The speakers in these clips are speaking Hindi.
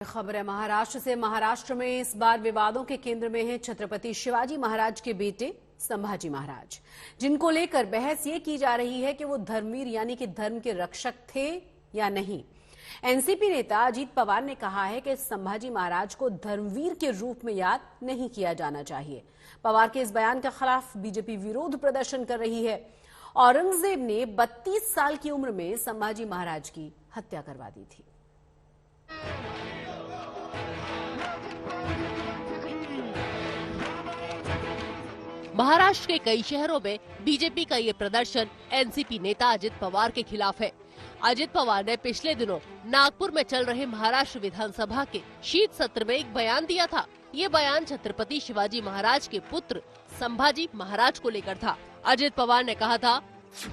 खबर है महाराष्ट्र से। महाराष्ट्र में इस बार विवादों के केंद्र में हैं छत्रपति शिवाजी महाराज के बेटे संभाजी महाराज, जिनको लेकर बहस ये की जा रही है कि वो धर्मवीर यानी कि धर्म के रक्षक थे या नहीं। एनसीपी नेता अजीत पवार ने कहा है कि संभाजी महाराज को धर्मवीर के रूप में याद नहीं किया जाना चाहिए। पवार के इस बयान के खिलाफ बीजेपी विरोध प्रदर्शन कर रही है। औरंगजेब ने 32 साल की उम्र में संभाजी महाराज की हत्या करवा दी थी। महाराष्ट्र के कई शहरों में बीजेपी का ये प्रदर्शन एनसीपी नेता अजित पवार के खिलाफ है। अजित पवार ने पिछले दिनों नागपुर में चल रहे महाराष्ट्र विधानसभा के शीत सत्र में एक बयान दिया था। ये बयान छत्रपति शिवाजी महाराज के पुत्र संभाजी महाराज को लेकर था। अजित पवार ने कहा था,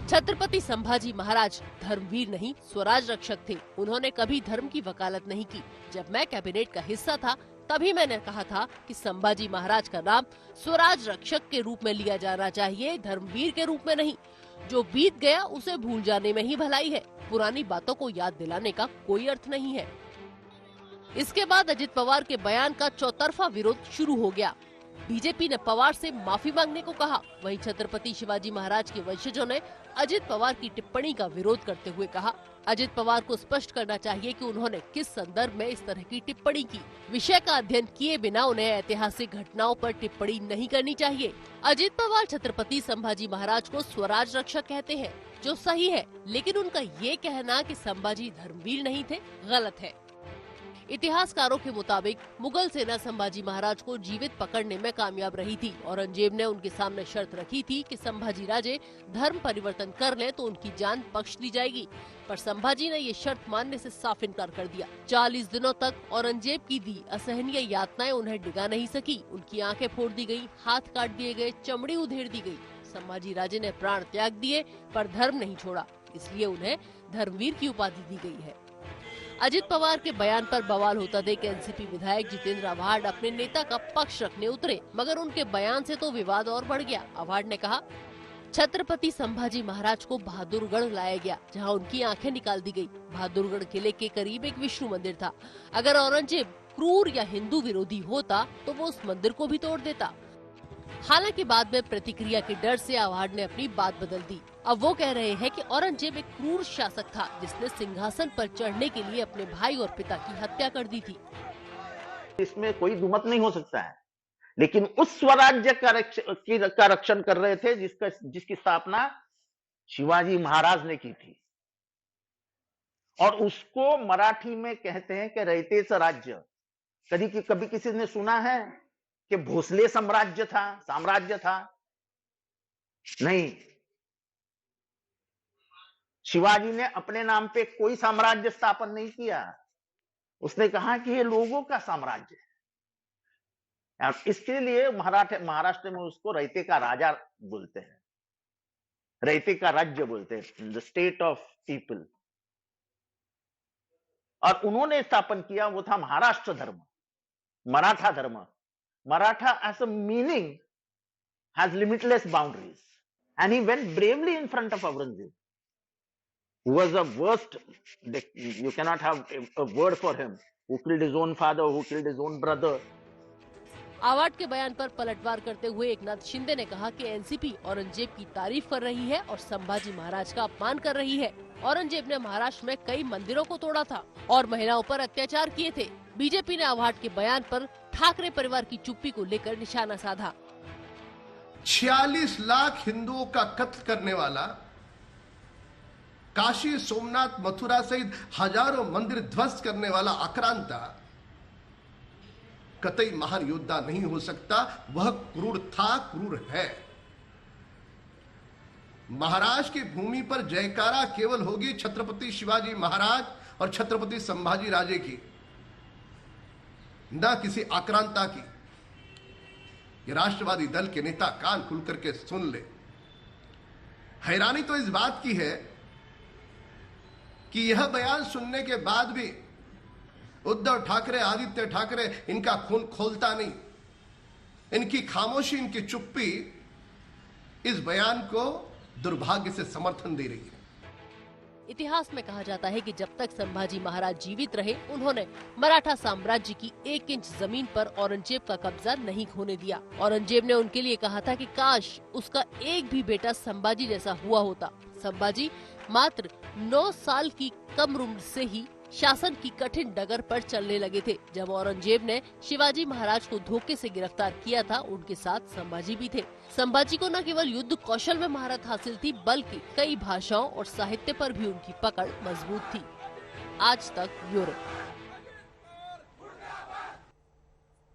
छत्रपति संभाजी महाराज धर्मवीर नहीं, स्वराज रक्षक थे। उन्होंने कभी धर्म की वकालत नहीं की। जब मैं कैबिनेट का हिस्सा था तभी मैंने कहा था कि संभाजी महाराज का नाम स्वराज रक्षक के रूप में लिया जाना चाहिए, धर्मवीर के रूप में नहीं। जो बीत गया उसे भूल जाने में ही भलाई है। पुरानी बातों को याद दिलाने का कोई अर्थ नहीं है। इसके बाद अजित पवार के बयान का चौतरफा विरोध शुरू हो गया। बीजेपी ने पवार से माफी मांगने को कहा। वहीं छत्रपति शिवाजी महाराज के वंशजों ने अजित पवार की टिप्पणी का विरोध करते हुए कहा, अजित पवार को स्पष्ट करना चाहिए कि उन्होंने किस संदर्भ में इस तरह की टिप्पणी की। विषय का अध्ययन किए बिना उन्हें ऐतिहासिक घटनाओं पर टिप्पणी नहीं करनी चाहिए। अजित पवार छत्रपति संभाजी महाराज को स्वराज रक्षक कहते हैं, जो सही है, लेकिन उनका ये कहना कि संभाजी धर्मवीर नहीं थे, गलत है। इतिहासकारों के मुताबिक मुगल सेना संभाजी महाराज को जीवित पकड़ने में कामयाब रही थी। औरंगजेब ने उनके सामने शर्त रखी थी कि संभाजी राजे धर्म परिवर्तन कर लें तो उनकी जान बख्श दी जाएगी, पर संभाजी ने ये शर्त मानने से साफ इनकार कर दिया। 40 दिनों तक औरंगजेब की दी असहनीय यातनाएं उन्हें डिगा नहीं सकी। उनकी आंखें फोड़ दी गयी, हाथ काट दिए गए, चमड़ी उधेड़ दी गयी। संभाजी राजे ने प्राण त्याग दिए पर धर्म नहीं छोड़ा, इसलिए उन्हें धर्मवीर की उपाधि दी गई है। अजित पवार के बयान पर बवाल होता देख एनसीपी विधायक जितेंद्र आव्हाड अपने नेता का पक्ष रखने उतरे, मगर उनके बयान से तो विवाद और बढ़ गया। आव्हाड ने कहा, छत्रपति संभाजी महाराज को बहादुरगढ़ लाया गया, जहां उनकी आंखें निकाल दी गई। बहादुरगढ़ किले के करीब एक विष्णु मंदिर था। अगर औरंगजेब क्रूर या हिंदू विरोधी होता तो वो उस मंदिर को भी तोड़ देता। हालांकि बाद में प्रतिक्रिया के डर से आव्हाड ने अपनी बात बदल दी। अब वो कह रहे हैं कि औरंगजेब एक क्रूर शासक था, जिसने सिंहासन पर चढ़ने के लिए अपने भाई और पिता की हत्या कर दी थी। इसमें कोई दुमत नहीं हो सकता है, लेकिन उस स्वराज्य का रक्षण कर रहे थे जिसकी स्थापना शिवाजी महाराज ने की थी, और उसको मराठी में कहते हैं कि रयतेच राज्य। कभी किसी ने सुना है कि भोसले साम्राज्य था? नहीं। शिवाजी ने अपने नाम पे कोई साम्राज्य स्थापन नहीं किया। उसने कहा कि ये लोगों का साम्राज्य है। इसके लिए महाराष्ट्र में उसको रयते का राजा बोलते हैं, रयते का राज्य बोलते हैं, द स्टेट ऑफ पीपल। और उन्होंने स्थापन किया वो था महाराष्ट्र धर्म, मराठा धर्म। Maratha as a meaning has limitless boundaries, and he went bravely in front of Aurangzeb, who was the worst. You cannot have a word for him, who killed his own father, who killed his own brother. Awhad के बयान पर पलटवार करते हुए एकनाथ शिंदे ने कहा कि एनसीपी औरंगजेब की तारीफ कर रही है और संभाजी महाराज का अपमान कर रही है। औरंगजेब ने महाराष्ट्र में कई मंदिरों को तोड़ा था और महिलाओं पर अत्याचार किए थे। बीजेपी ने आव्हाड के बयान पर ठाकरे परिवार की चुप्पी को लेकर निशाना साधा। 46 लाख हिंदुओं का कत्ल करने वाला, काशी, सोमनाथ, मथुरा सहित हजारों मंदिर ध्वस्त करने वाला आक्रांता कतई महान योद्धा नहीं हो सकता। वह क्रूर था, क्रूर है। महाराष्ट्र की भूमि पर जयकारा केवल होगी छत्रपति शिवाजी महाराज और छत्रपति संभाजी राजे की, न किसी आक्रांता की। ये राष्ट्रवादी दल के नेता कान खुल करके सुन ले। हैरानी तो इस बात की है कि यह बयान सुनने के बाद भी उद्धव ठाकरे, आदित्य ठाकरे इनका खून खोलता नहीं। इनकी खामोशी, इनकी चुप्पी इस बयान को दुर्भाग्य से समर्थन दे रही है। इतिहास में कहा जाता है कि जब तक संभाजी महाराज जीवित रहे, उन्होंने मराठा साम्राज्य की 1 इंच जमीन पर औरंगजेब का कब्जा नहीं होने दिया। औरंगजेब ने उनके लिए कहा था कि काश उसका एक भी बेटा संभाजी जैसा हुआ होता। संभाजी मात्र 9 साल की कम उम्र से ही शासन की कठिन डगर पर चलने लगे थे। जब औरंगजेब ने शिवाजी महाराज को धोखे से गिरफ्तार किया था, उनके साथ संभाजी भी थे। संभाजी को न केवल युद्ध कौशल में महारत हासिल थी, बल्कि कई भाषाओं और साहित्य पर भी उनकी पकड़ मजबूत थी। आज तक ब्यूरो।